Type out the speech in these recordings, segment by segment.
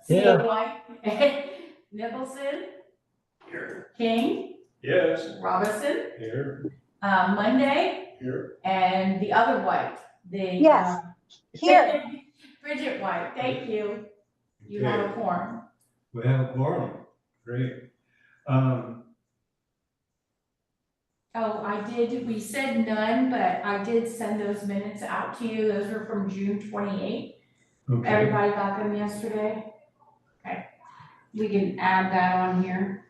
Here. White, Nicholson, Here. King, Yes. Robinson, Here. Monday, Here. and the other White, Yes. Here. Bridget White, thank you. You have a quorum. We have a quorum. Great. We said none, but I did send those minutes out to you. Those were from June 28th. Okay. Everybody got them yesterday? Okay. We can add that on here.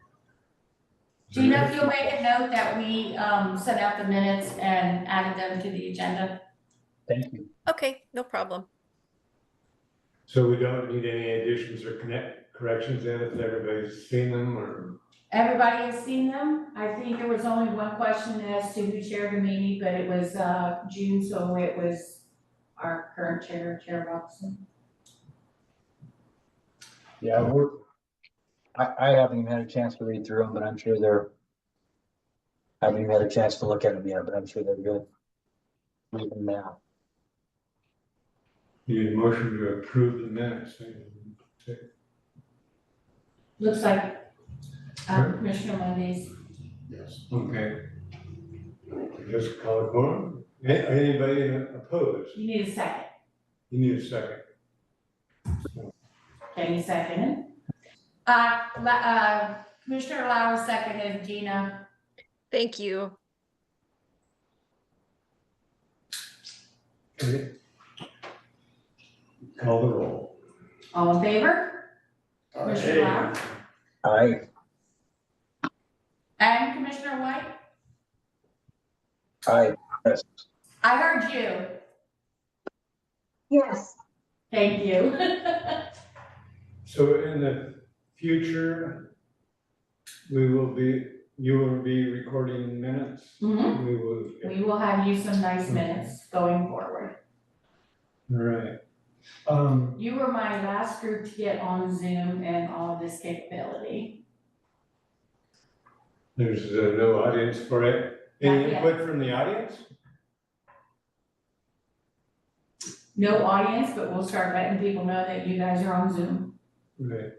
Gina, if you'll make a note that we sent out the minutes and added them to the agenda. Thank you. Okay, no problem. So we don't need any additions or corrections then if everybody's seen them or? Everybody has seen them. I think there was only one question as to who chaired the meeting, but it was June, so it was our current chair, Chair Robinson. Yeah, I haven't even had a chance to read through them, but I'm sure I haven't even had a chance to look at them yet, but I'm sure they're good. Read them now. Need a motion to approve the minutes. Looks like Commissioner Monday's. Yes. Okay. Just call it quorum. Anybody opposed? You need a second. You need a second. Kenny seconded. Commissioner Lauer seconded, Gina. Thank you. Okay. Call the roll. All in favor? Commissioner Lauer? Aye. And Commissioner White? Aye. Yes. I heard you. Yes. Thank you. So in the future, you will be recording minutes. Mhm. We will. We will have you some nice minutes going forward. All right. You were my last group to get on Zoom and all of this capability. There's no audience for it. Any Not yet. input from the audience? No audience, but we'll start letting people know that you guys are on Zoom. Right.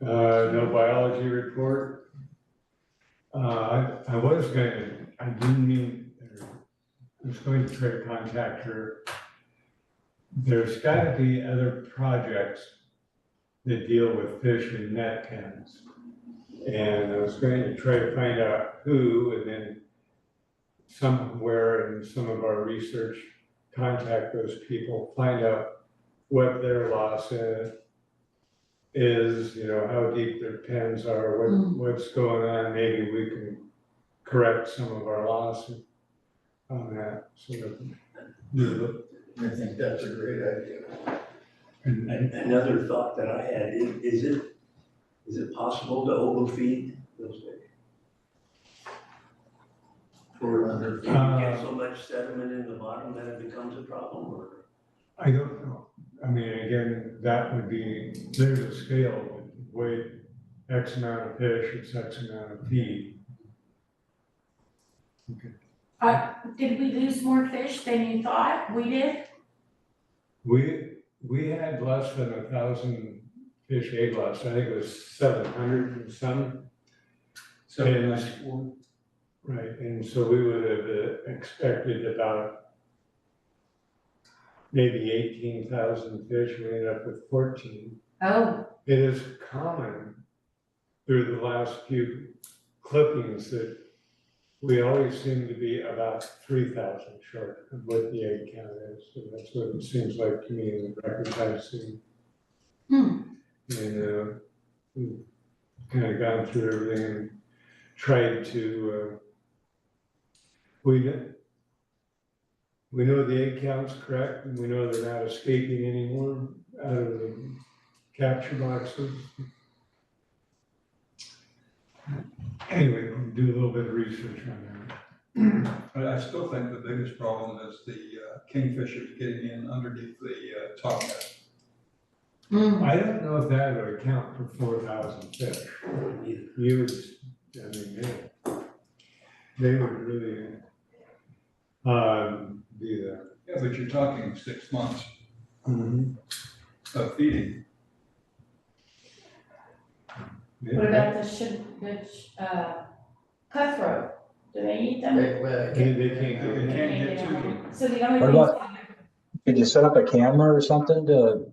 No biology report. I was going to try to contact her. There's gotta be other projects that deal with fish in net pens. And I was going to try to find out who, and then somewhere in some of our research, contact those people, find out what their loss is, how deep their pens are, what's going on. Maybe we can correct some of our loss on that. So I think that's a great idea. and Another thought that I had, is it possible to overfeed those fish? Or if you get so much sediment in the bottom that it becomes a problem, or? I don't know. I mean, again, that would be, there's a scale, weight, X amount of fish, it's X amount of feed. Okay. Did we lose more fish than you thought we did? We had less than 1,000 fish egg loss. I think it was 700 and some. 794. Right, and so we would have expected about maybe 18,000 fish. We ended up with 14. Oh, It is common through the last few clippings that we always seem to be about 3,000 short of what the egg count is. So that's what it seems like to me in the records I've seen. And we've kind of gone through everything and tried to, we know the egg count's correct, and we know they're not escaping anymore out of the capture boxes. Anyway, we'll do a little bit of research on that. But I still think the biggest problem is the kingfishers getting in underneath the top net. I don't know if that would account for 4,000 fish. You would, I mean, they would really do that. Yeah, but you're talking 6 months Mm-hmm. of feeding. What about cutthroat? Do they eat them? They can't They get can't get in to there. them. So the only What thing. about- Could you set up a camera or something to,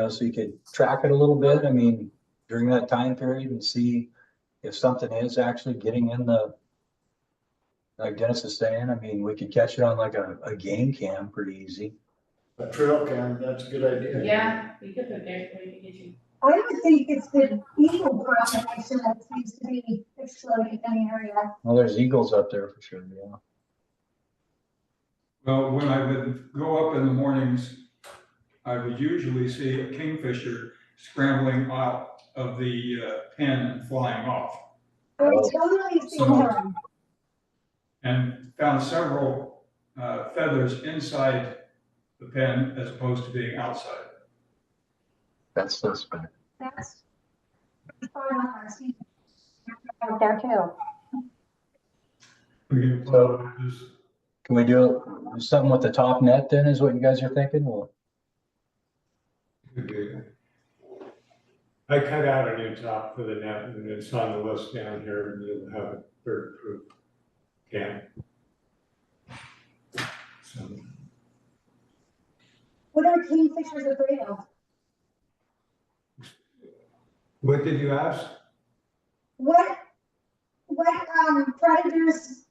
so you could track it a little bit? I mean, during that time period and see if something is actually getting in like Dennis is saying, I mean, we could catch it on like a game cam pretty easy. A trail cam, that's a good idea. Yeah, we could put there, we could get you. I would think it's the eagle population that seems to be exploding in the area. Well, there's eagles up there for sure, yeah. Well, when I would go up in the mornings, I would usually see a kingfisher scrambling out of the pen and flying off. I totally see them. And found several feathers inside the pen as opposed to being outside. That's suspect. That's far on our season. Out there too. We can follow this. Can we do something with the top net then, is what you guys are thinking? Well, I cut out a new top for the net and it's on the list down here and you'll have a bird proof cam. So, What are kingfishers afraid of? what did you ask? What predators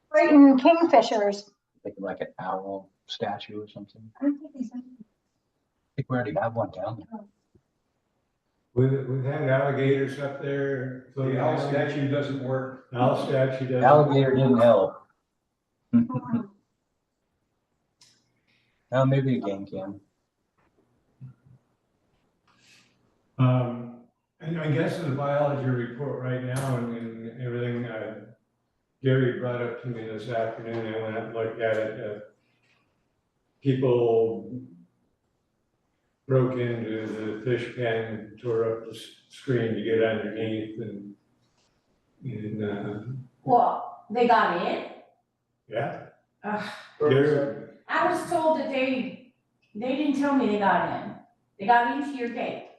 frighten kingfishers? thinking like an owl statue or something. I I don't think these. think we already have one down there. We've had alligators up there. The owl statue doesn't work. Owl statue doesn't. Alligator didn't help. Maybe a game cam. And I guess in the biology report right now and everything, Gary brought up to me this afternoon, I went up and looked at it. People broke into the fish pen, tore up the screen to get underneath and Well, they got in? yeah. Ugh. Gary, I was told that they didn't tell me they got in. They got into your gate.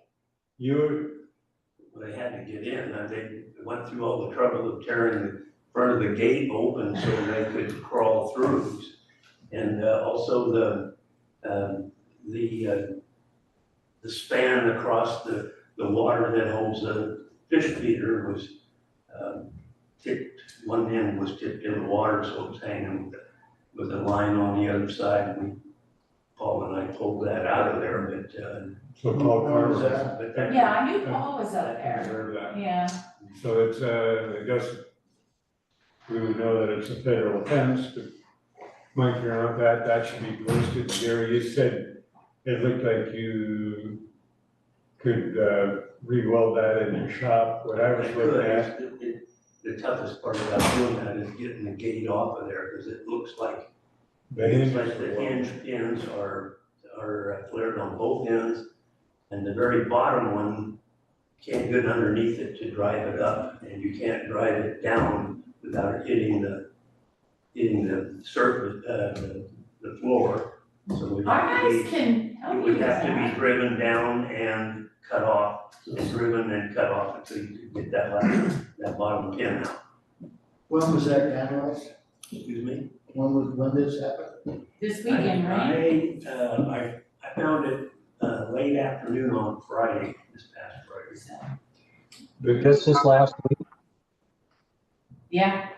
They had to get in, and they went through all the trouble of tearing the front of the gate open so they could crawl through. And also the span across the water that holds the fish feeder was tipped, one end was tipped in the water, so it was hanging with a line on the other side. Paul and I pulled that out of there, but so Paul Carter. but that- Yeah, I knew Paul was up I there. heard that. Yeah. So it's, I guess we would know that it's a federal offense, but Mike, you're on that should be posted. Gary, you said it looked like you could re-weld that in your shop. What I was looking at, The toughest part about doing that is getting the gate off of there, because it looks like the hinges the were hinge welded. pins are flared on both ends, and the very bottom one can't get underneath it to drive it up, and you can't drive it down without it hitting the surface, the floor. So Our guys can help it you would with have to be that. driven down and cut off, and driven and cut off until you could get that bottom pin out. When was that vandalized? Excuse me? When this happened? This weekend, right? I found it late afternoon on Friday, this past Friday. But Just this last week, Yeah.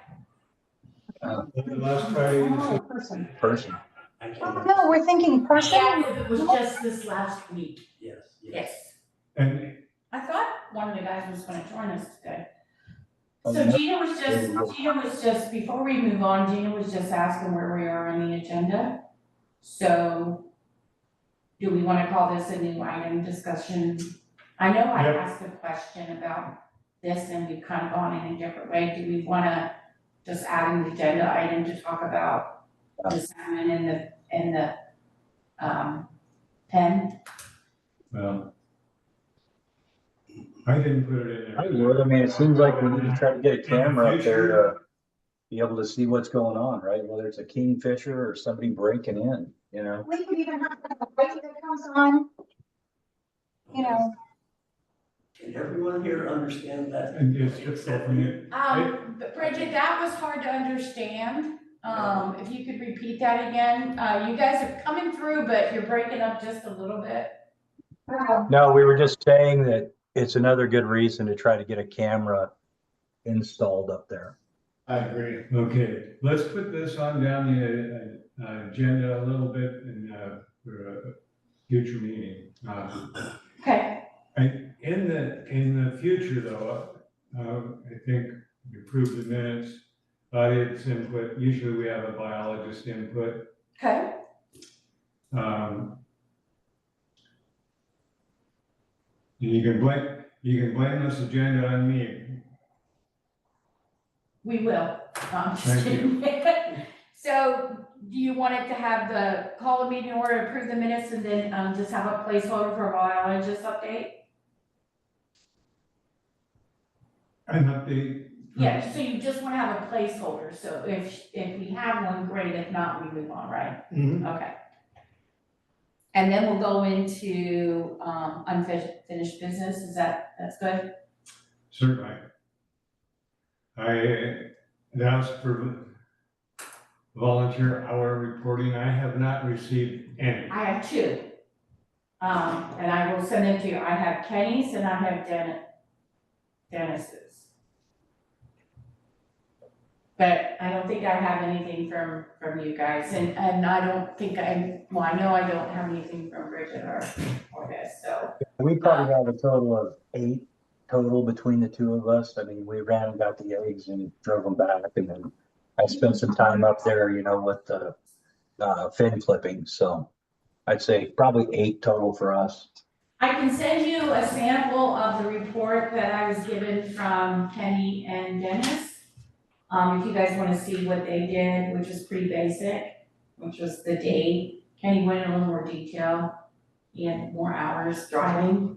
the last Friday, you Oh, said- person. I Oh, can't, no, we're thinking person. Yeah, it was just this last week. yes. Yes. and I thought one of the guys was gonna join us today. Oh, So yeah. Gina was just, before we move on, Gina was just asking where we are on the agenda. So do we wanna call this a new item discussion? I know I Yep. asked a question about this and we've kind of gone in a different way. Do we wanna just add an agenda item to talk about the salmon and the pen? well, I didn't put it in there. I would, I mean, it seems like we need to try to get a camera up there to be able to see what's going on, right? Whether it's a kingfisher or somebody breaking in, We could even have a light that comes on, you know. everyone here understand that? And it's difficult for me. But Bridget, that was hard to understand. If you could repeat that again, you guys are coming through, but you're breaking up just a little bit. No, we were just saying that it's another good reason to try to get a camera installed up there. I agree. Okay, let's put this on down the agenda a little bit and for a future meeting. Okay, In the future though, I think we approve the minutes, audience input, usually we have a biologist input. okay. You can blame this agenda on me. We will. Just Thank you. kidding. So do you want it to have call a meeting order, approve the minutes, and then just have a placeholder for a biologist update? An update. Yeah, so you just want to have a placeholder, so if we have one, great, if not, we move on, right? Okay. And then we'll go into unfinished business, that's good? Certainly. I asked for volunteer hour reporting. I have not received any. I have two. And I will send them to you. I have Kenny's and I have Dennis's. But I don't think I have anything from you guys, and I don't think I know I don't have anything from Bridget or this, so. We probably have a total of 8 total between the two of us. I mean, we ran and got the eggs and drove them back, and then I spent some time up there, you know, with the fin clipping. So I'd say probably 8 total for us. I can send you a sample of the report that I was given from Kenny and Dennis. If you guys want to see what they did, which is pretty basic, which was the date. Kenny went in a little more detail. He had more hours driving.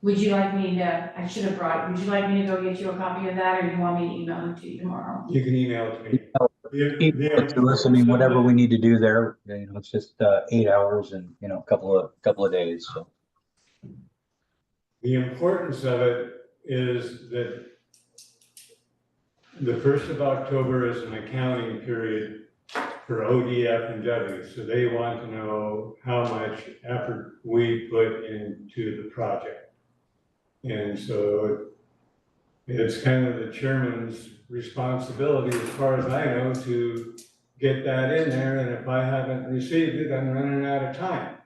Would you like me to, would you like me to go get you a copy of that, or do you want me to email it to you tomorrow? You can email it to me. Email it to us. I mean, whatever we need to do there, you know, it's just 8 hours and, you know, a couple of days. So The importance of it is that the 1st of October is an accounting period for ODF and W. So they want to know how much effort we put into the project. And so it's kind of the chairman's responsibility, as far as I know, to get that in there. And if I haven't received it, I'm running out of time.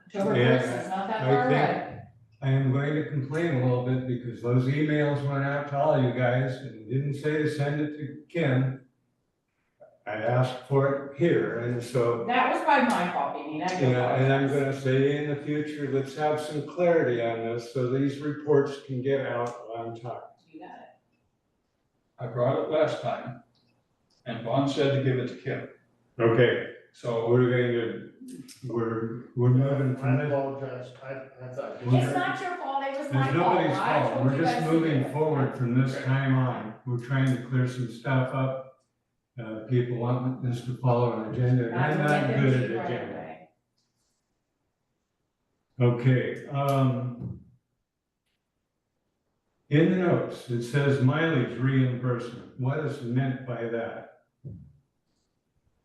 October And 1st, it's not that I far think- away. I am going to complain a little bit because those emails went out to all you guys and didn't say to send it to Kim. I asked for it here, and so, That was probably my fault, I do yeah, and I'm apologize. gonna say in the future, let's have some clarity on this so these reports can get out on time. You got it. I brought it last time, and Vaughn said to give it to Kim. Okay, So we're moving from I this. apologize, I thought. It's not your fault, it was my There's fault. nobody's I fault. told We're you just guys to do moving it. forward from this time on. We're trying to clear some stuff up. People want this to follow an agenda, and Not I'm to not get them good to at right agenda. away. Okay, in the notes, it says mileage reimbursement. What is meant by that?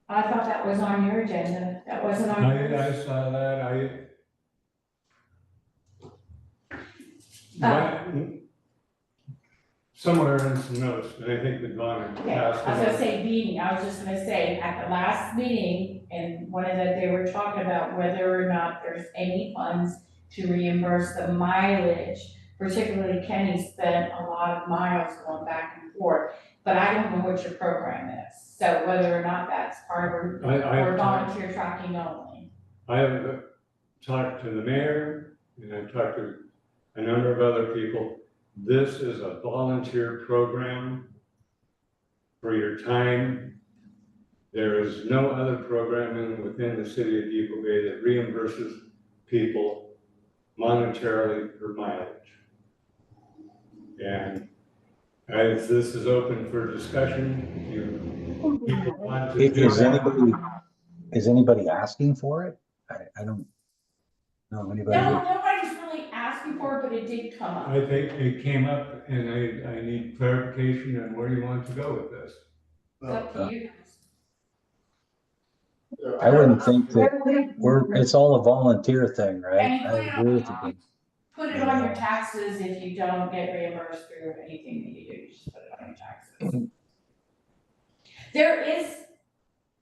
I thought that was on your agenda, that wasn't on yours. I saw that, somewhere in some notes, and I think that Vaughn Okay, I was passed gonna it. say meeting, I was just gonna say, at the last meeting, and they were talking about whether or not there's any funds to reimburse the mileage. Particularly Kenny spent a lot of miles going back and forth, but I don't know what your program is. So whether or not that's part of, or volunteer tracking only. I have talked to the mayor, and I've talked to a number of other people. This is a volunteer program for your time. There is no other programming within the city of Depoe Bay that reimburses people monetarily for mileage. And as this is open for discussion, you want to do that. Is anybody asking for it? I don't know anybody. No, nobody's really asking for it, but it did come up. I think it came up and I need clarification on where you want to go with this. It's up to you. I wouldn't think that We're, it's all a volunteer thing, right? And you I put it agree with on, you. put it on your taxes if you don't get reimbursed through anything that you do, you just put it on your taxes.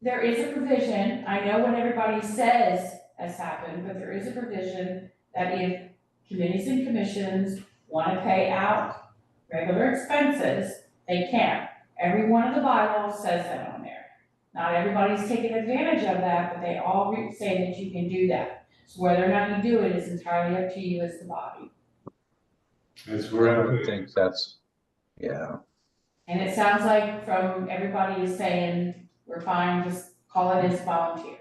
There is a provision, I know what everybody says has happened, but there is a provision that if committees and commissions wanna pay out regular expenses, they can. Every one of the bylaws says that on there. Not everybody's taking advantage of that, but they all say that you can do that. So whether or not you do it is entirely up to you as the body. That's I where I would put it. think that's, yeah. And it sounds like from everybody is saying, we're fine, just call it as volunteers.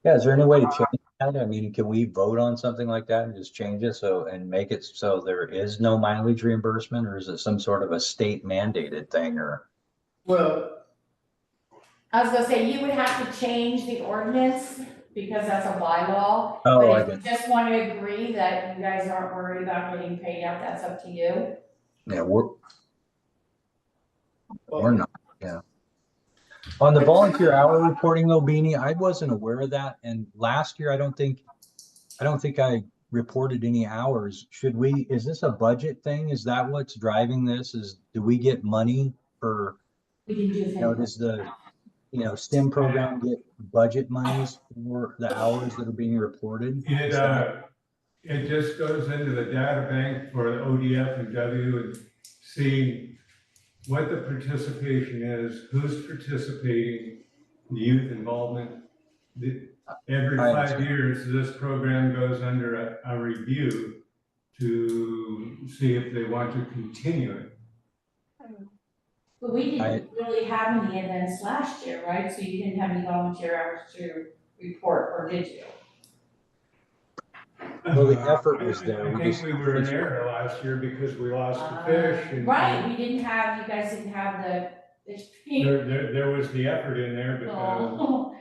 Yeah, is there any way to change that? I mean, can we vote on something like that and just change it so, and make it so there is no mileage reimbursement, or is it some sort of a state mandated thing, or? Well, I was gonna say, you would have to change the ordinance, because that's a bylaw. Oh, I But if get, you just wanna agree that you guys aren't worried about getting paid out, that's up to you. yeah, we're not, yeah. On the volunteer hour reporting though, Beanie, I wasn't aware of that, and last year, I don't think I reported any hours. Should we, is this a budget thing? Is that what's driving this? Do we get money for, We can do things. does the, STEM program get budget monies for the hours that are being reported? It just goes into the data bank for the ODF and W and see what the participation is, who's participating, the youth involvement. Every I 5 years, this program goes under a review to see if they want to continue it. But we didn't really have any events last year, right? So you didn't have any volunteer hours to report, or did you? Well, the effort was there. I We think just- we were in error last year because we lost the fish and. Right, you guys didn't have the. There was the effort in there, but, Oh.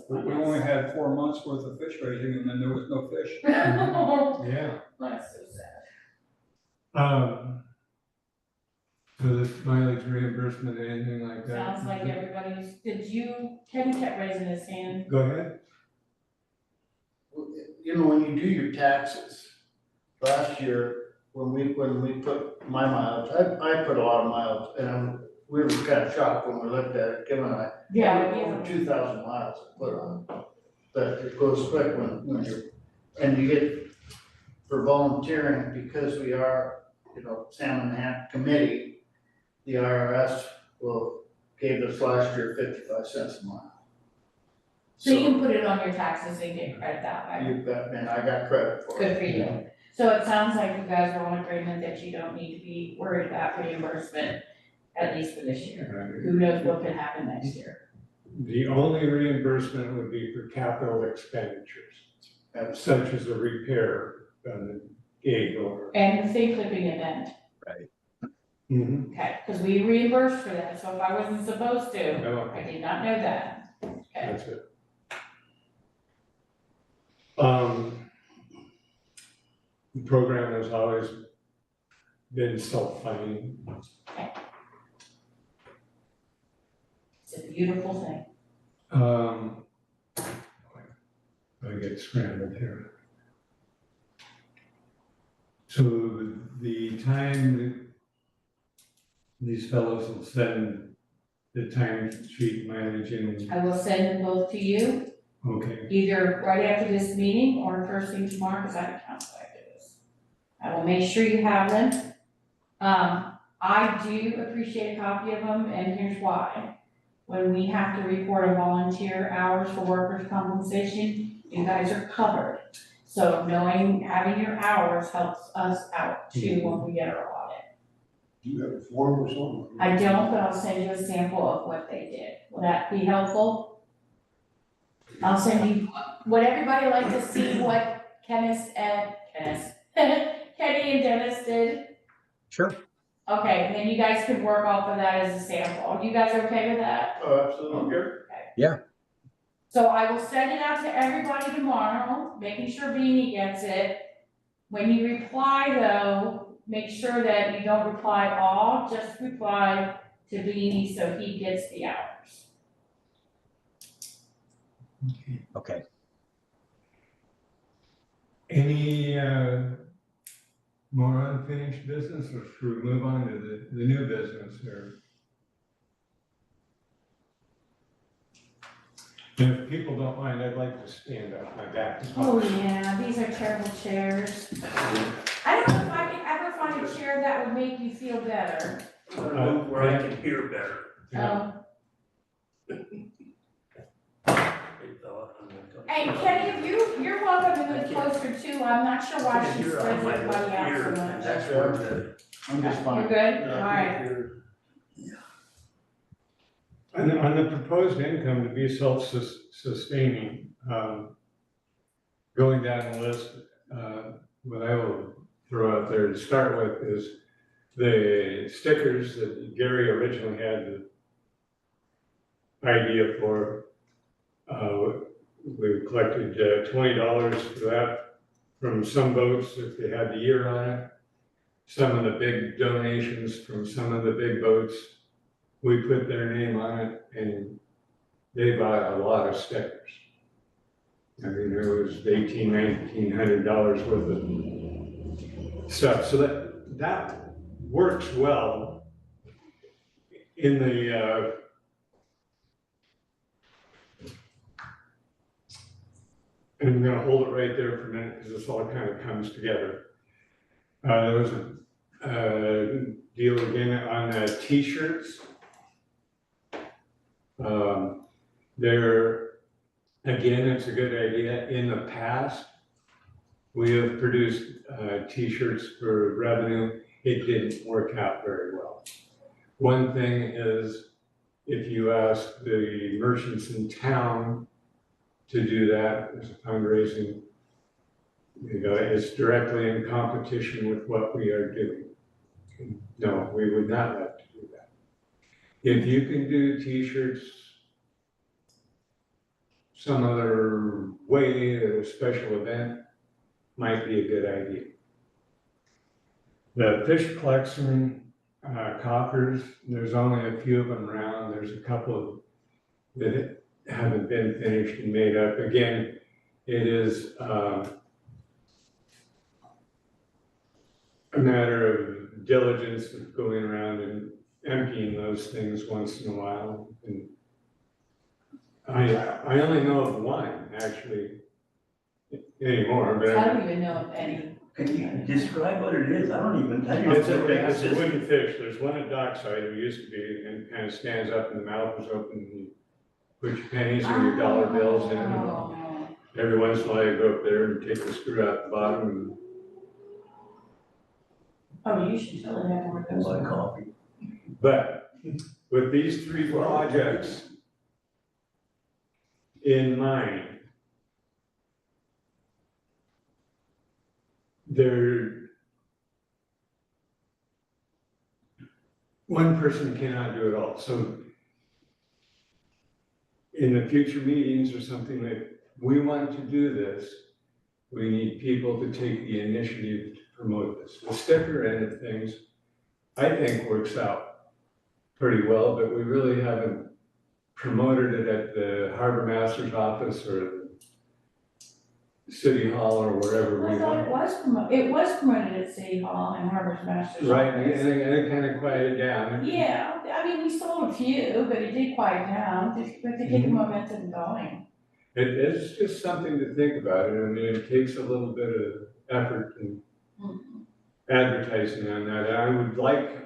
We only had 4 months worth of fish raising and then there was no fish. yeah. That's so sad. So this mileage reimbursement, anything like that? Sounds like everybody's, Kenny kept raising his hand. Go ahead. you know, when you do your taxes, last year, when we put my mileage, I put a lot of miles, and we were kind of shocked when we looked at it, Kim and I. Yeah, Over 2,000 miles I put on, but it goes quick when you're, and you get, for volunteering, because we are, you know, Salmon Committee, the IRS gave us last year 55 cents a mile. So you can put it on your taxes and get credit that way. You bet, man, I got credit for it. Good for you. So it sounds like you guys are on agreement that you don't need to be worried about reimbursement, at least for this year. Who knows what could happen next year? The only reimbursement would be for capital expenditures, such as a repair on the gate or. And the thing clipping event, Mhm. okay, because we reimbursed for that, so if I wasn't supposed to, No, I did not know that. Okay, that's it. The program has always been self-funding. it's a beautiful thing. I get scrambled here. So the time that these fellows will send the time sheet managing, I will send them both to you, okay, either right after this meeting or first thing tomorrow, because I have counsel after this. I will make sure you have them. I do appreciate a copy of them, and here's why. When we have to report on volunteer hours for workers' compensation, you guys are covered. So having your hours helps us out too when we get our audit. Do you have a form or something? I don't, but I'll send you a sample of what they did. Will that be helpful? I'll send you, would everybody like to see what Kenny and Dennis did? Sure. Okay, then you guys can work off of that as a sample. Are you guys okay with that? Oh, absolutely. Yeah. So I will send it out to everybody tomorrow, making sure Beanie gets it. When you reply though, make sure that you don't reply all, just reply to Beanie so he gets the hours. Okay. Any, more unfinished business, or should we move on to the new business here? And if people don't mind, I'd like to stand up, my back is. Oh yeah, these are terrible chairs. I don't know if I could ever find a chair that would make you feel better. Where I can hear better. Yeah. Hey, Kenny, you're welcome to move closer too. I'm not sure why she spreads everybody out so much. That's where the. I'm just fine. You're good? All right. On the proposed income to be self-sustaining, going down the list, what I will throw out there to start with is the stickers that Gary originally had the idea for. We collected $20 for that from some boats if they had the year on it. Some of the big donations from some of the big boats, we put their name on it and they bought a lot of stickers. I mean, it was $1,900 worth of stuff. So that works well in the and I'm gonna hold it right there for a minute because this all kind of comes together. There was a deal again on t-shirts. There, again, it's a good idea. In the past, we have produced t-shirts for revenue. It didn't work out very well. One thing is, if you ask the merchants in town to do that as a fundraising, it's directly in competition with what we are doing. No, we would not like to do that. If you can do t-shirts some other way at a special event, might be a good idea. The fish collection coffers, there's only a few of them around. There's a couple that haven't been finished and made up. Again, it is a matter of diligence of going around and emptying those things once in a while. And I only know of one actually anymore, but I don't even know of any. Can you describe what it is? I don't even. it's a wooden fish. There's one at Dockside who used to be, and kind of stands up and the mouth is open and you put your pennies or your dollar bills in it. Every once in a while you go up there and take the screw out the bottom and. Oh, you should totally have more of those. Like coffee. But with these three projects in mind, one person cannot do it all. So in the future meetings or something that we want to do this, we need people to take the initiative to promote this. The sticker end of things, I think works out pretty well, but we really haven't promoted it at the harbor master's office or the city hall or wherever I we thought want. it was promoted at City Hall and Harbor's Master's Right, office. and it kind of quieted down. Yeah, I mean, we sold a few, but it did quiet down, just to get the momentum going. It's just something to think about. I mean, it takes a little bit of effort and advertising on that. I would like.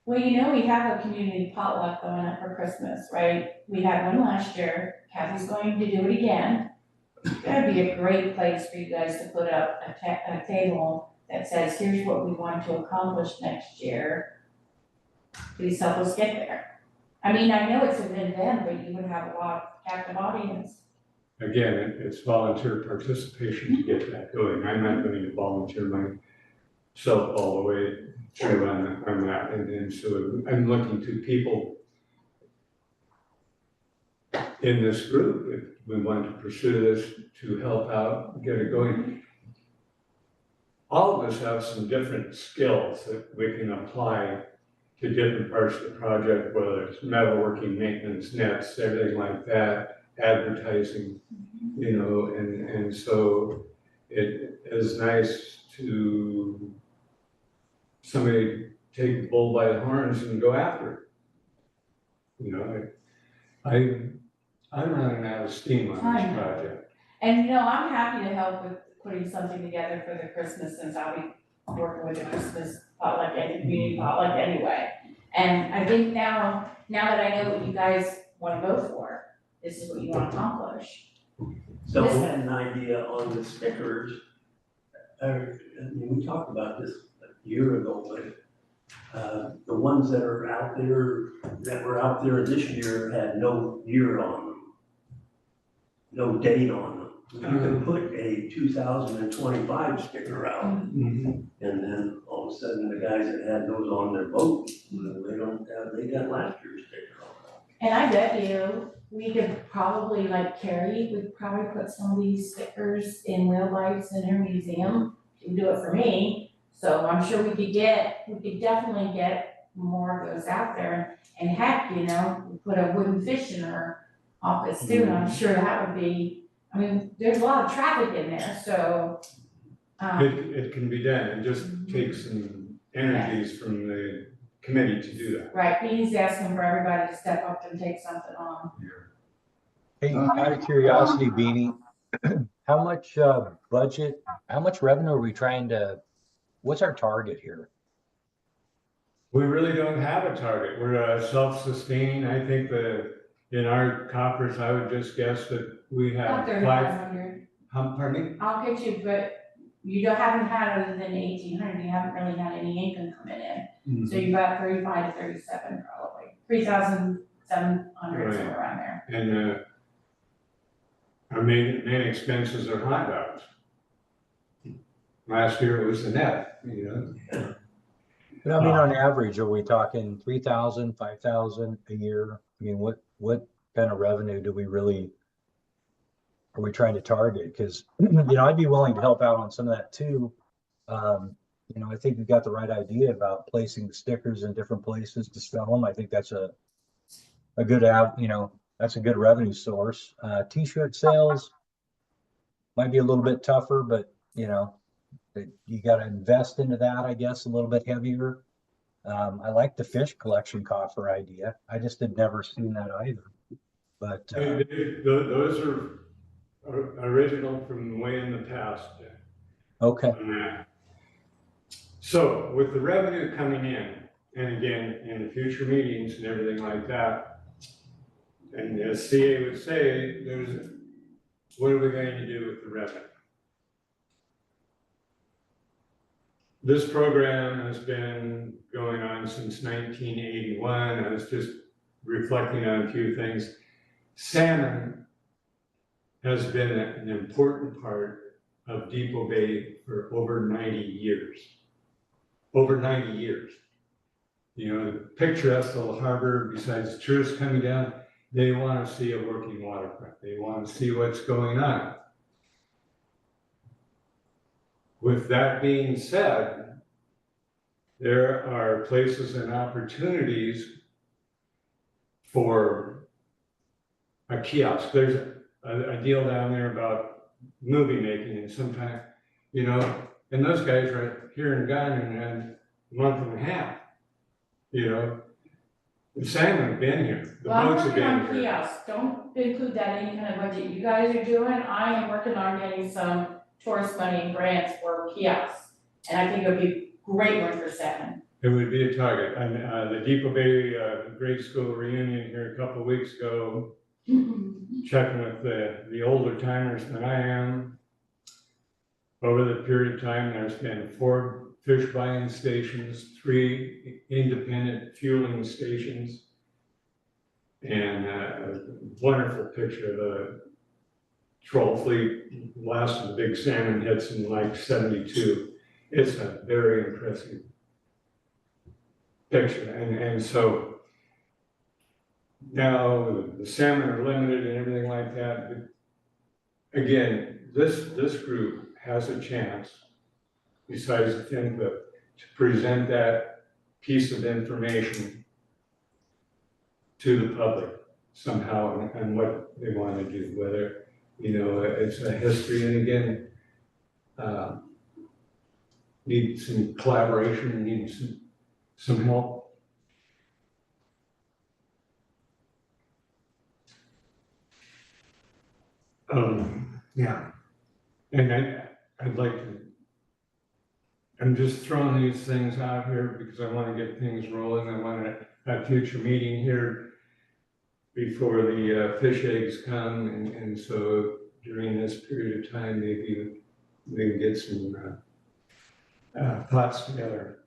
Well, you know, we have a community potluck going up for Christmas, right? We had one last year, Kathy's going to do it again. That'd be a great place for you guys to put up a table that says, here's what we want to accomplish next year. Please help us get there. I mean, I know it's within them, but you would have a lot of captive audience. Again, it's volunteer participation to get that going. I'm not going to volunteer myself all the way through on that. And so I'm looking to people in this group, if we want to pursue this to help out, get it going. All of us have some different skills that we can apply to different parts of the project, whether it's metalworking, maintenance, nets, everything like that, advertising, you know, and so it is nice to somebody take the bull by the horns and go after it. You know, I'm running out of steam on I this know. project. And, you know, I'm happy to help with putting something together for the Christmas, since I'll be working with the Christmas potluck and the community potluck anyway. And I think now that I know what you guys wanna go for, this is what you wanna accomplish. So I had an idea on the stickers. I mean, we talked about this a year ago, but the ones that are out there, that were out there this year had no year on them. No date on them. You can put a 2025 sticker out, and then all of a sudden the guys that had those on their boat, they don't have, they got last year's sticker on. And I bet you, we could probably, like Carrie, we'd probably put some of these stickers in whale lights in her museum. She would do it for me, so I'm sure we could definitely get more of those out there. And heck, you know, put a wooden fish in her office too, and I'm sure that would be, I mean, there's a lot of traffic in there, so. It can be done, it just takes some energies from the committee to do that. Right, he's asking for everybody to step up and take something on. Hey, out of curiosity, Beanie, how much budget, how much revenue are we trying to, what's our target here? We really don't have a target, we're self-sustaining. I think in our coffers, I would just guess that we About have 3,500. pardon me? I'll get you, but you haven't had other than 1,800, you haven't really had any income coming in. So you've got 35 to 37 probably, 3,700 Right. somewhere around there. And our main expenses are hot dogs. Last year it was the net, you know. But I mean, on average, are we talking 3,000, 5,000 a year? I mean, what kind of revenue do we really, are we trying to target? Because, you know, I'd be willing to help out on some of that too. You know, I think you've got the right idea about placing stickers in different places to sell them. I think that's a good, you know, that's a good revenue source. T-shirt sales might be a little bit tougher, but you know, you got to invest into that, I guess, a little bit heavier. I like the fish collection coffer idea. I just had never seen that either. But Those are original from way in the past. okay. So with the revenue coming in, and again, in the future meetings and everything like that, and as CA would say, what are we going to do with the revenue? This program has been going on since 1981. I was just reflecting on a few things. Salmon has been an important part of Depoe Bay for over 90 years. Over 90 years. You know, the picturesque little harbor, besides tourists coming down, they want to see a working waterfront. They want to see what's going on. With that being said, there are places and opportunities for a kiosk. There's a deal down there about movie making, and sometimes, you know, and those guys are here and gone in a month and a half, you know. The salmon have been here, the Well, I'm boats have working on been here. kiosks, don't include that in any kind of budget you guys are doing. I am working on getting some tourist money and grants for kiosks. And I think it would be great one for salmon. It would be a target. And the Depoe Bay grade school reunion here a couple of weeks ago, checking with the older timers than I am. Over the period of time, there's been 4 fish buying stations, 3 independent fueling stations, and a wonderful picture of the troll fleet. Last of the big salmon hits in like 72. It's a very impressive picture, and so Now, the salmon are limited and everything like that, but again, this group has a chance, besides the fin clip, to present that piece of information to the public somehow and what they want to do, whether, it's a history, and again, need some collaboration, need some help. Yeah, and I'd like to, I'm just throwing these things out here because I want to get things rolling. I want to have a future meeting here before the fish eggs come, and so during this period of time, maybe we can get some thoughts together.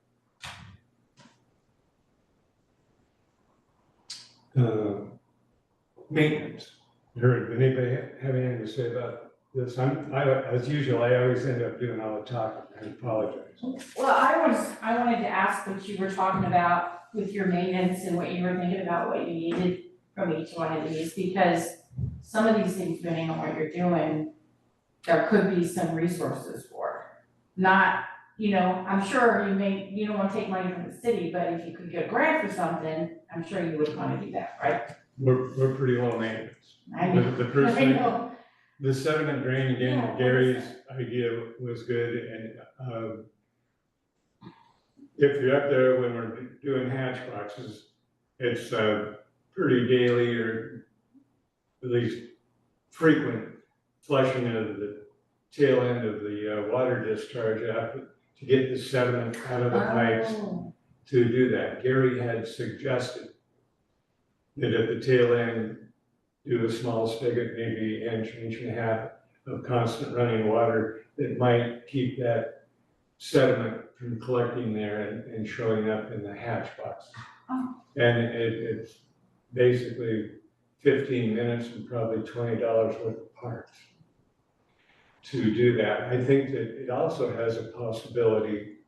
Maintenance. Heard anybody have anything to say about this? As usual, I always end up doing all the talking. I apologize. Well, I wanted to ask what you were talking about with your maintenance and what you were thinking about, what you needed from each one of these, because some of these things, depending on what you're doing, there could be some resources for. Not, I'm sure you don't want to take money from the city, but if you could get a grant for something, I'm sure you would want to do that, right? We're pretty low maintenance. I know. The first I thing, know. the sediment drain, again, Yeah, Gary's idea was good, and if you're up there when we're doing hatch boxes, it's pretty daily or at least frequent flushing of the tail end of the water discharge to get the sediment out of the pipes Oh. to do that. Gary had suggested that at the tail end, do a small spigot, maybe inch and a half of constant running water that might keep that sediment from collecting there and showing up in the hatch boxes. Oh. And it's basically 15 minutes and probably $20 worth of parts to do that. I think that it also has a possibility,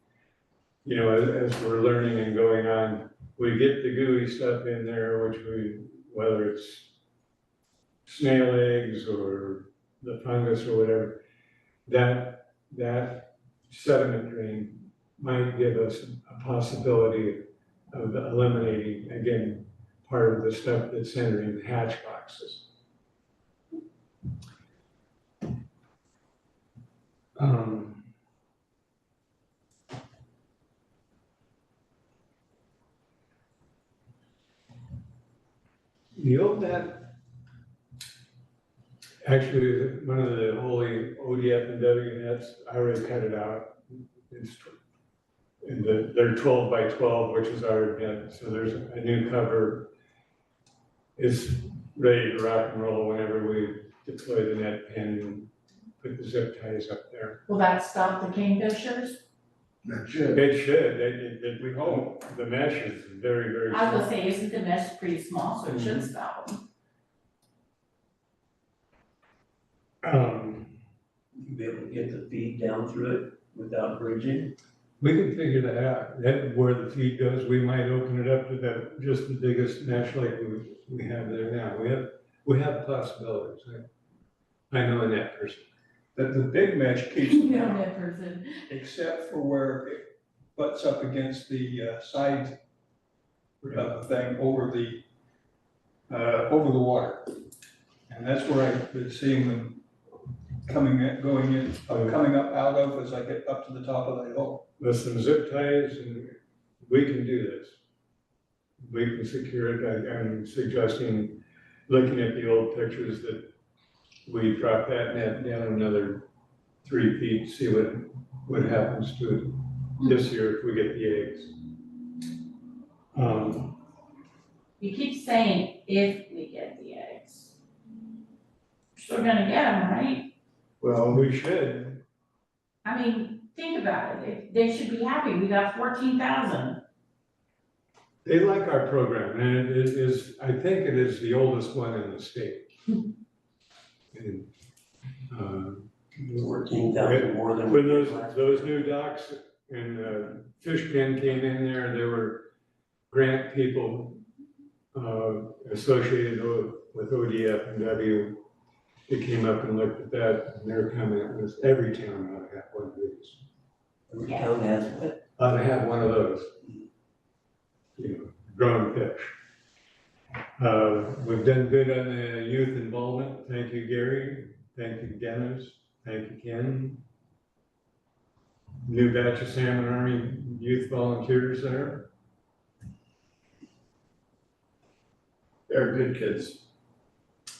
as we're learning and going on, we get the gooey stuff in there, whether it's snail eggs or the fungus or whatever, that sediment drain might give us a possibility of eliminating, again, part of the stuff that's entering the hatch boxes. The old net, actually, one of the holy ODF and W nets, I already cut it out. They're 12 by 12, which is our net, so there's a new cover. It's ready to rock and roll whenever we deploy the net pin and put the zip ties up there. Will that stop the kingfishers? That should. It should, we hope. The mesh is very, very I was small. gonna say, isn't the mesh pretty small, so it should stop them? You'll be able to get the feed down through it without bridging. We can figure that out. Where the feed goes, we might open it up to just the biggest mesh like we have there now. We have possibilities. I know a net person. The big mesh keeps You them know out, that person. except for where it butts up against the side of the thing over the water. And that's where I've been seeing them coming up out of as I get up to the top of the hill. With some zip ties, and we can do this. We can secure it. I'm suggesting, looking at the old pictures, that we drop that net down another 3 feet, see what happens to it this year if we get the eggs. You keep saying if we get the eggs. We're still gonna get them, right? Well, we should. I mean, think about it, they should be happy, we got 14,000. They like our program, and it is, I think it is the oldest one in the state. And, 14,000 more than. when those new docks and fish pen came in there, were grant people associated with ODF and W, they came up and looked at that, and their comment was every town ought to have one of these. Every town has what? Ought to have one of those, growing fish. We've done good on the youth involvement. Thank you, Gary. Thank you, Dennis. Thank you, Ken. New batch of Salmon Army youth volunteers there. They're good kids.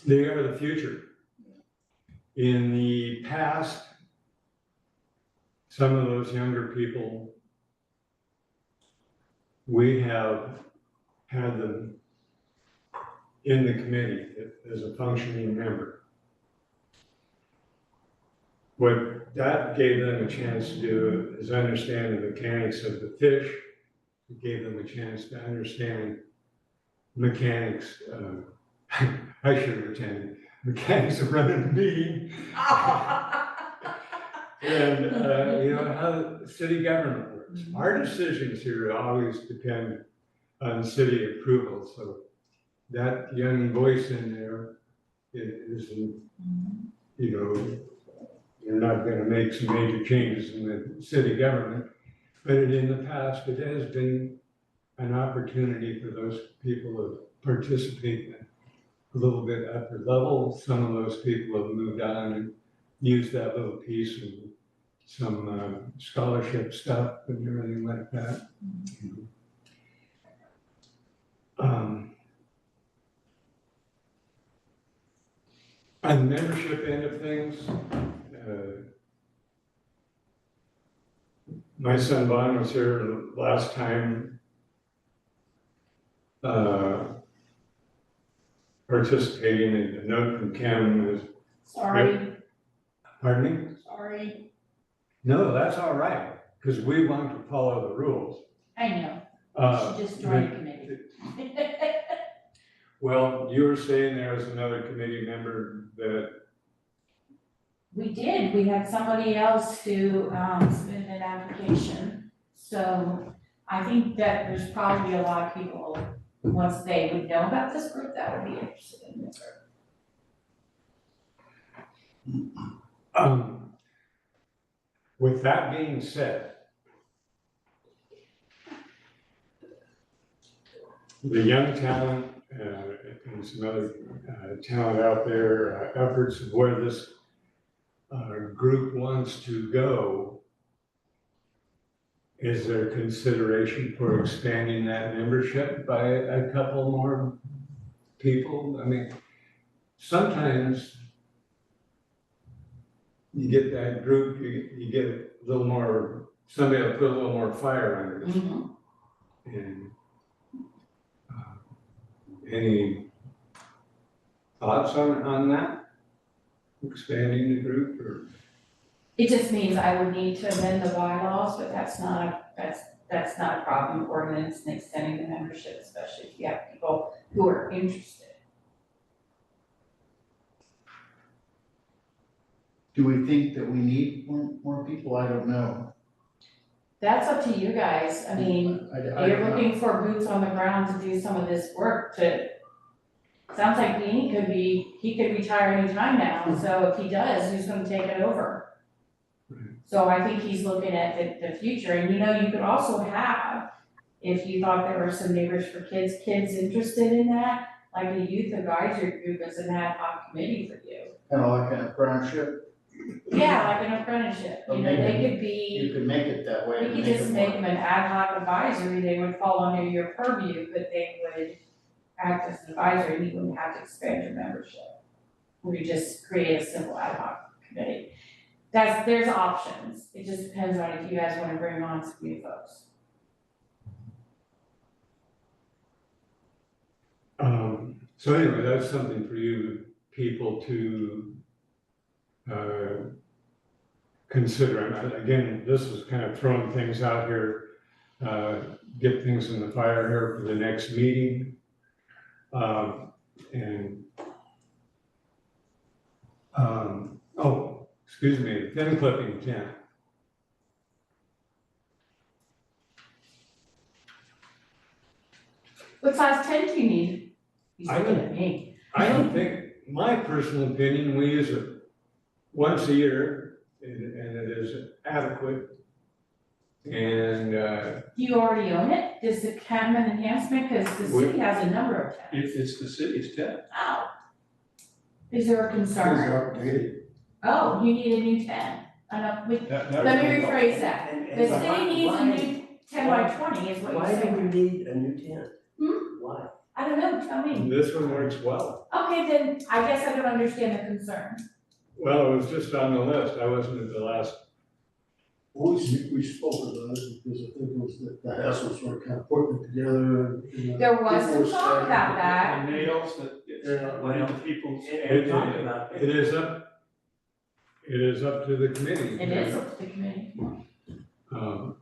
They are the future. In the past, some of those younger people, we have had them in the committee as a functioning member. What that gave them a chance to do is understand the mechanics of the fish. It gave them a chance to understand mechanics, I should have attended, mechanics of running a meeting. And, how city government works. Our decisions here always depend on city approval, so that young voice in there isn't, you're not gonna make some major changes in the city government, but in the past, it has been an opportunity for those people to participate a little bit upper level. Some of those people have moved on and used that little piece and some scholarship stuff and everything like that. On the membership end of things, my son Vaughn was here last time, participating in the note from Ken was. Sorry, Pardon me? sorry. No, that's all right, because we want to follow the rules. I know, you should just join the committee. Well, you were saying there was another committee member that. We did, we had somebody else who submitted an application. So I think that there's probably a lot of people, once they would know about this group, that would be interested in this group. With that being said, the young talent and some other talent out there, efforts of where this group wants to go, is there consideration for expanding that membership by a couple more people? I mean, sometimes you get that group, you get a little more, somebody will put a little more fire under it. Mm-hmm. And any thoughts on that? Expanding the group, or? It just means I would need to amend the bylaws, but that's not a problem, ordinance and extending the membership, especially if you have people who are interested. Do we think that we need more people? I don't know. That's up to you guys, I mean, I you're don't know. looking for boots on the ground to do some of this work sounds like he could retire anytime now, so if he does, who's gonna take it over? So I think he's looking at the future, and you could also have, if you thought there were some neighbors for kids interested in that, like a youth advisory group as an ad hoc committee for you. Kind of like an apprenticeship. Yeah, like an apprenticeship, Or they maybe could be. You could make it that way. We could just make them an ad hoc advisory, they would fall under your purview, but they would act as an advisory, and you wouldn't have to expand your membership. We could just create a simple ad hoc committee. There's options, it just depends on if you guys wanna bring on some new folks. So anyway, that's something for you people to consider. And again, this is kind of throwing things out here, get things in the fire here for the next meeting. Excuse me, fin clipping tent. What size tent do you need? He's I looking don't- at me. I don't think, my personal opinion, we use it once a year and it is adequate. And, Do you already own it? Does the have an enhancement? Because the city has a number of tents. It's the city's tent. Oh. Is there a concern? Oh, you need a new tent. Enough with, That let me was- rephrase that. The city needs a new 10 by 20 is what you're Why do saying. we need a new tent? Why? I don't know, tell me. this one works well. Okay, then I guess I don't understand the concern. Well, it was just on the list. I wasn't at the last. We spoke about it because I think it was the hassles were kind of putting it together. There was some talk about that. The nails that Yeah. Well, people's. and talk about It is up to the committee. It is up to the committee. And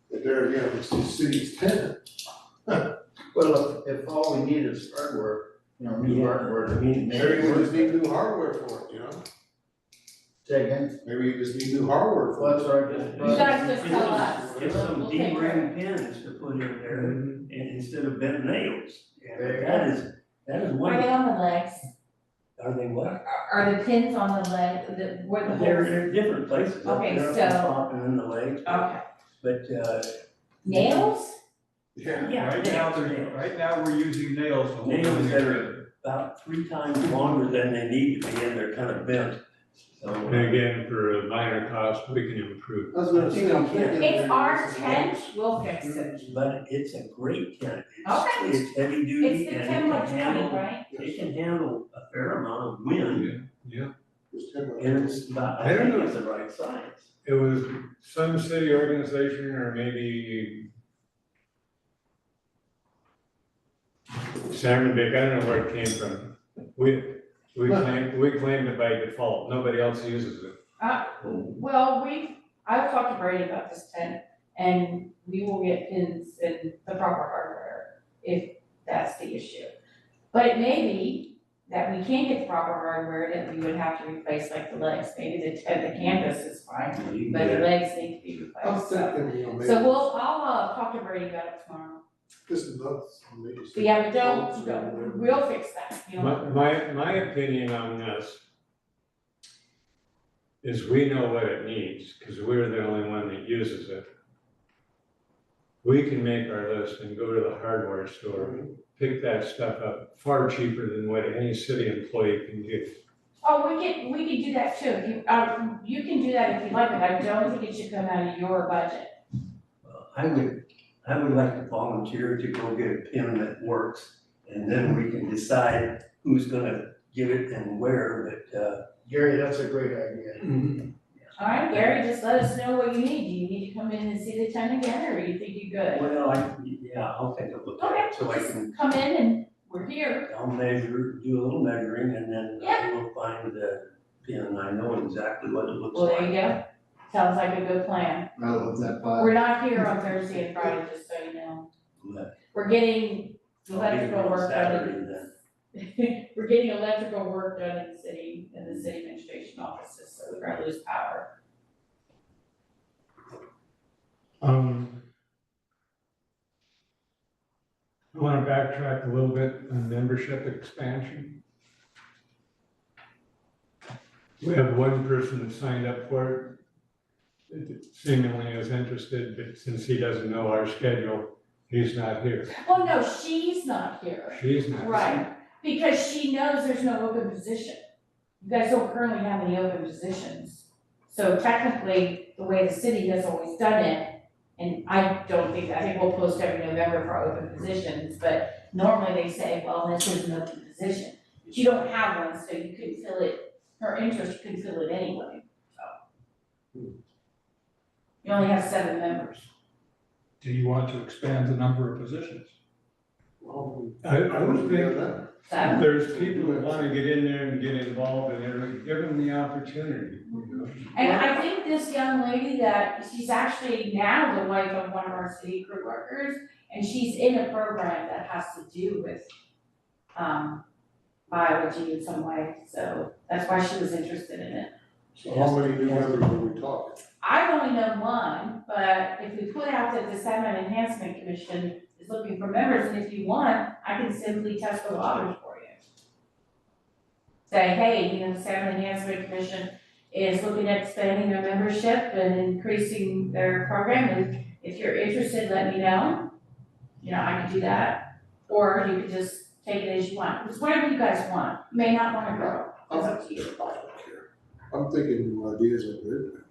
But there again, it's the city's tenant. Well, if all we need is hardware, new hardware, I mean, Maybe we just need new hardware for it, say again, Maybe you just need new hardware for what's it. our? You guys just tell us. Get some We'll take care of it. D-ring pins to put in there and instead of bent nails. There you And that is Are one, they on the legs? are they what? Are the pins on the leg, where the They're, holes? they're different places. Up Okay, there, up the so- top and in the legs. Okay. But, Nails? Yeah. yeah. Right now, we're using nails to hold Nails them that together. are about 3 times longer than they need to be and they're kind of bent. So, And again, for a minor cost, we can improve. I was gonna say, I'm thinking. It's our tent, we'll fix it. But it's a great tent. Okay. It's heavy duty It's the and it 10 by can 20, handle, right? it can handle a fair amount of wind. Yeah. And it's about, I I don't think know. it's the right size. It was some city organization or maybe Salmon, I don't know where it came from. We claimed it by default. Nobody else uses it. Well, I've talked to Brady about this tent, and we will get pins and the proper hardware if that's the issue. But it may be that we can't get the proper hardware, that we would have to replace like the legs, maybe the canvas is fine, but the legs need to be I was replaced, so. thinking, maybe. So I'll talk to Brady about it tomorrow. Just nuts, maybe. But yeah, but don't, we'll fix that, you know. My opinion on this is we know what it needs, because we're the only one that uses it. We can make our list and go to the hardware store, pick that stuff up far cheaper than what any city employee can do. Oh, we could do that too, if you can do that if you like, but I don't think it should come out of your budget. I would like to volunteer to go get a pin that works, and then we can decide who's gonna give it and where, but, Gary, that's a great idea. All right, Gary, just let us know what you need. Do you need to come in and see the tent again, or you think you're good? well, I'll take a look at Okay, it, so I just can, come in and we're here. I'll measure, do a little measuring, and then I will find the pin, I know exactly what it looks Well, there like. you go. Sounds like a good plan. I love that file. We're not here on Thursday and Friday, just so you know. But We're getting I'll be here electrical on work Saturday done. then. We're getting electrical work done in the city administration offices, so we're gonna lose power. I want to backtrack a little bit on membership expansion. We have one person that signed up for it, that seemingly is interested, but since he doesn't know our schedule, he's not here. Well, no, she's not here. She's not. Right, because she knows there's no open position. You guys don't currently have any open positions. So technically, the way the city has always done it, and I think we'll post every November for open positions, but normally they say, well, this is an open position. But you don't have one, so you couldn't fill it, her interest, you couldn't fill it anyway, so. You only have 7 members. Do you want to expand the number of positions? I would think So, there's people that want to get in there and get involved and everything, give them the opportunity, you know? and I think this young lady that, she's actually now the wife of one of our city crew workers, and she's in a program that has to do with, biology in some way, so that's why she was interested in it. So how many new members are we talking? I've only known one, but if we put out that the Salmon Enhancement Commission is is looking for members, and if you want, I can simply test the waters for you. Say, hey, you know, the Salmon Enhancement Commission is looking at expanding their membership and increasing their program, and if you're interested, let me know. You know, I can do that, or you can just take it as you want, it's whatever you guys want, you may not wanna grow, it's up to you. I'm thinking new ideas are good.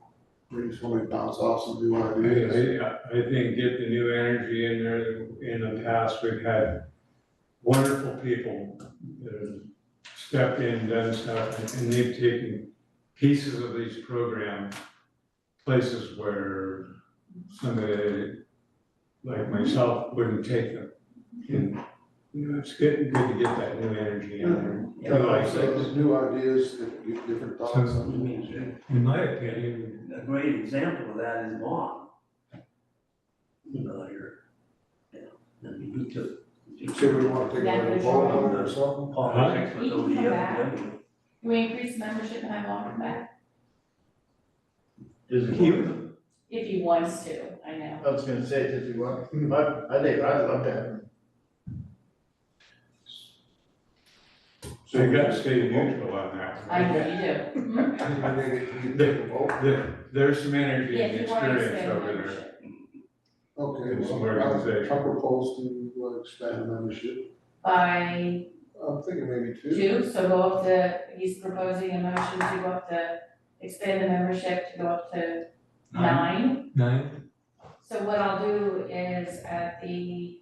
Maybe somebody bounce off some new ideas. I think get the new energy in there. In the past, we've had wonderful people that have stepped in, done stuff, and they've taken pieces of these programs, places where somebody like myself wouldn't take them. And, you know, it's good to get that new energy in there. Yeah, like I said, there's new ideas, different thoughts. So, in my opinion, A great example of that is Vaughn. You know, here, yeah, I mean, he took. So we want to take Yeah, a there's vote your- on it or something? Politics with He can come back. ODF. Can we increase membership and have Vaughn back? Is it? If he wants to, I know. I was gonna say, if you want, I think, I'd love to have him. so you gotta stay neutral on that. I know you do. Mhm. There's some energy Yeah, and if you want to experience expand over there. membership. Okay, It's an well, organization. I propose to expand the membership. By I'm thinking maybe two. two, so go up to, he's proposing a motion to go up to, expand the membership to go up to 9. 9? So what I'll do is at the,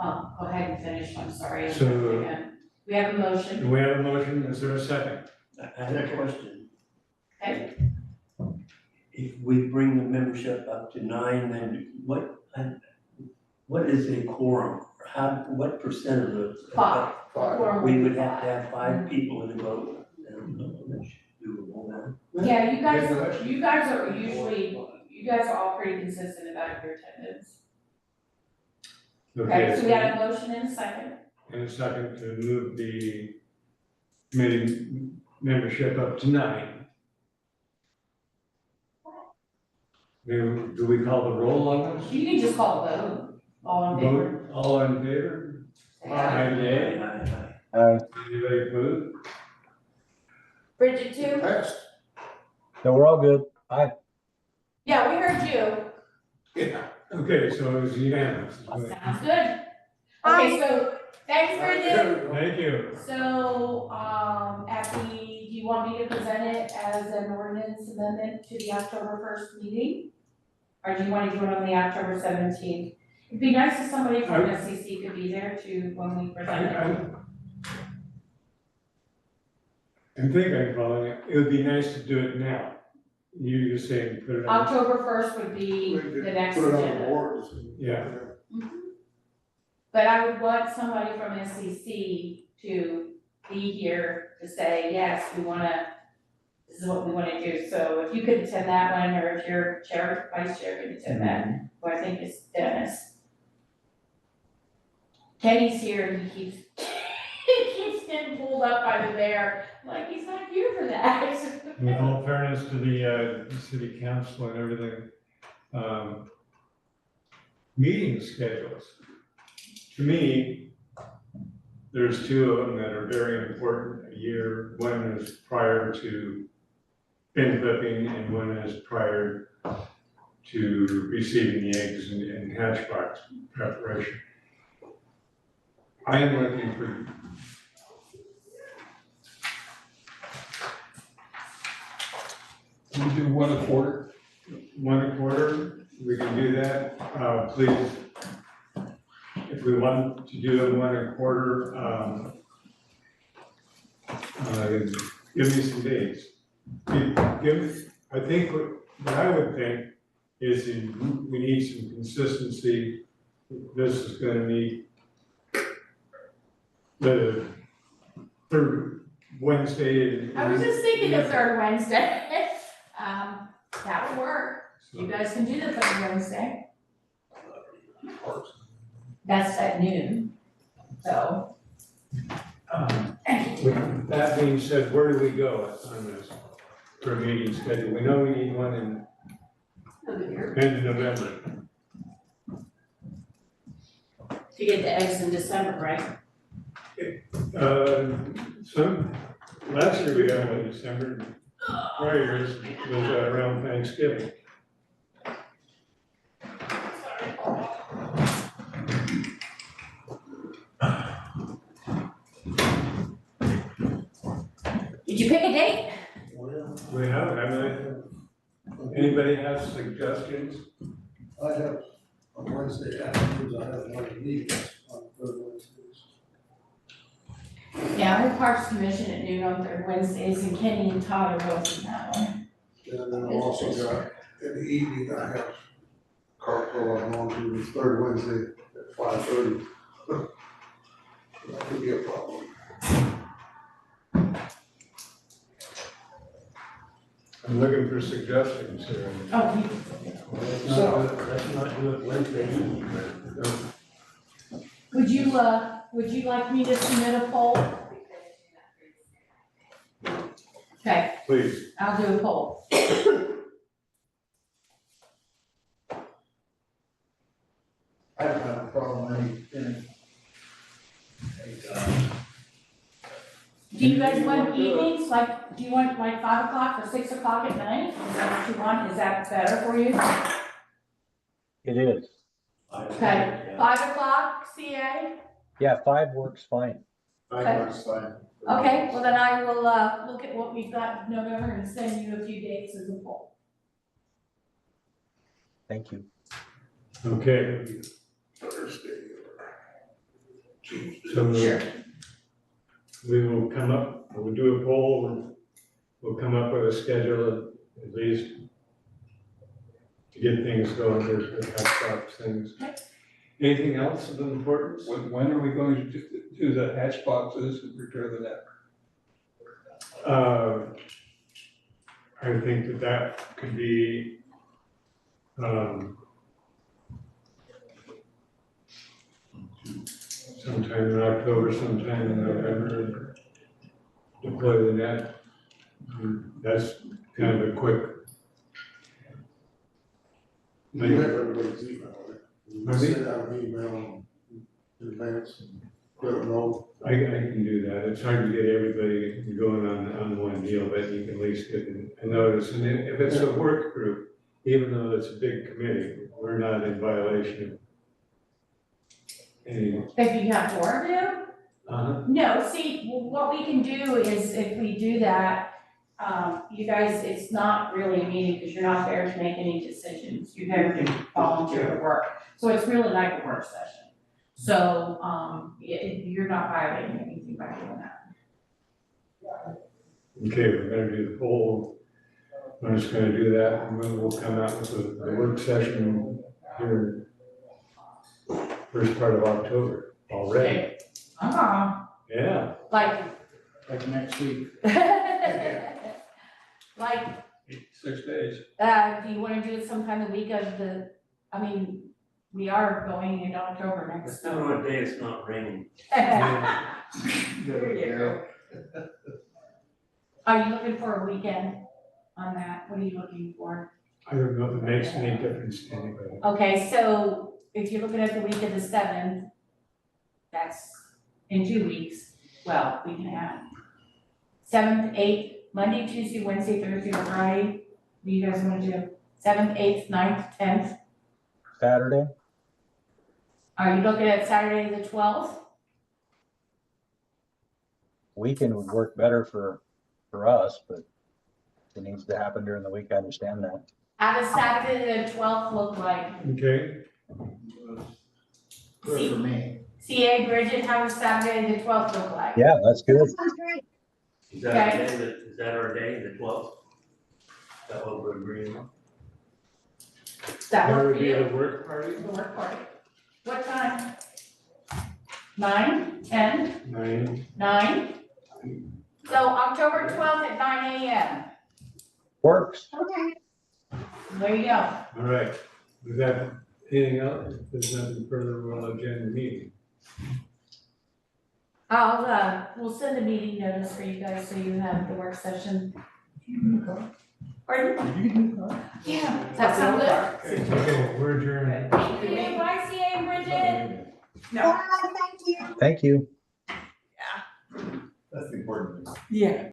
go ahead and finish, I'm sorry. I'm So- jumping in. We have a motion, Do we have a motion? Is there a second? I have a question. okay? If we bring the membership up to 9, then what is a quorum? How, what percent of the? 5. Five. Quorum We be would have to 5. have 5 people in the vote, and that's doable then. Yeah, you guys are usually, you guys are all pretty consistent about your attendance. Okay, so we got a motion and a second. And a second to move the committee membership up to 9. Do we call the roll on this? You can just call a vote, all in favor. Vote, all in favor? Say aye. Aye, nay. Aye. Anybody opposed? Bridget too? Passed. So we're all good. Yeah, we heard you. Yeah. Okay, so it was unanimous. Sounds good. Okay, so thanks, Bridget. Thank you. So, do you want me to present it as an ordinance amendment to the October 1st meeting? Or do you want to do it on the October 17th? It'd be nice if somebody from SCC could be there too when we present it. I think I'm following it. It would be nice to do it now. You're saying put it on. October 1st would be the next Put it on the agenda. board. Yeah. But I would want somebody from SCC to be here to say, yes, this is what we wanna do. So if you could attend that one, or if your chair, vice chair could attend that, who I think is Dennis. Kenny's here and he keeps getting pulled up by the bear, like he's not here for that. With all fairness to the city council and everything, meeting schedules. To me, there's 2 of them that are very important a year. One is prior to pin clipping and one is prior to receiving the eggs and hatch box preparation. I am looking for We do 1 a quarter. 1 a quarter, we can do that. Please, if we want to do it 1 a quarter, give me some dates. I think what I would think is we need some consistency. This is gonna need the 3rd Wednesday. I was just thinking the 3rd Wednesday. That would work. You guys can do the 3rd Wednesday. That's at noon, so. With that being said, where do we go on this for a meeting schedule? We know we need one in end of November. to get the eggs in December, right? Last year we got one in December, prior years was around Thanksgiving. Did you pick a date? Well, We haven't, I mean, anybody has suggestions? I have, on Wednesday afternoons, I have one meetings on third Wednesdays. Yeah, we're Parks Commission at noon on third Wednesdays, and Kenny and Todd are both in that one. And then I also got, in the evening, I have carpool I'm going to the third Wednesday at 5:30. That could be a problem. I'm looking for suggestions here. Oh, Let's not do it Wednesday evening, would you like me to submit a poll? Okay, Please. I'll do a poll. I don't have a problem any Do you guys want evenings, like, do you want like 5 o'clock or 6 o'clock at night? Is that what you want? Is that better for you? It is. Okay, 5 o'clock, CA? Yeah, 5 works fine. That's fine. Okay, well then I will, look at what we've got in November and send you a few dates as a poll. Thank you. Okay, Thursday so Sure. we will come up, we'll do a poll, we'll come up with a schedule at least to get things going, there's stops things. Anything else of importance? When are we going to do the hatch boxes and repair the net? I think that could be, sometime in October, sometime in November, deploy the net. That's kind of a quick. You have everybody's email, right? You Pardon me? send out an email in advance and let them know. I can do that. It's hard to get everybody going on one deal, but you can at least get a notice. And if it's a work group, even though it's a big committee, we're not in violation of any. If you have 4 of you? No, see, what we can do is if we do that, you guys, it's not really a meeting because you're not there to make any decisions. You're there to volunteer to work. So it's really like a work session. So, you're not violating anything by doing that. Okay, we're gonna do the poll. We're just gonna do that and then we'll come out with a work session here first part of October already. Okay. Yeah. Like next week. like, 6 days. do you wanna do it sometime the week of we are going in October next. Let's do it on a day it's not raining. There you go. Are you looking for a weekend on that? What are you looking for? I don't know if it makes any difference to anybody. Okay, so if you're looking at the week of the 7th, that's in 2 weeks, well, week and a half. 7th, 8th, Monday, Tuesday, Wednesday, Thursday, or Friday, what do you guys wanna do? 7th, 8th, 9th, 10th? Saturday? Are you looking at Saturday the 12th? Weekend would work better for us, but if it needs to happen during the week, I understand that. How does Saturday the 12th look like? Okay, Good for me. CA Bridget, how does Saturday the 12th look like? Yeah, that's good. Sounds great. Is that our day, the 12th? Is that what we're agreeing on? Does that that work would for be you? a work party, The work party. What time? 9, 10, 9. 9? So October 12th at 9 a.m. Works. Okay. There you go. All right, is that anything else? If there's nothing further, we'll adjourn the meeting. We'll send a meeting notice for you guys so you have the work session. Pardon? Yeah, does that sound good? Okay, we're adjourned. Thank you, bye CA and Bridget. No, Thank you. Thank you. yeah. That's the important thing. Yeah.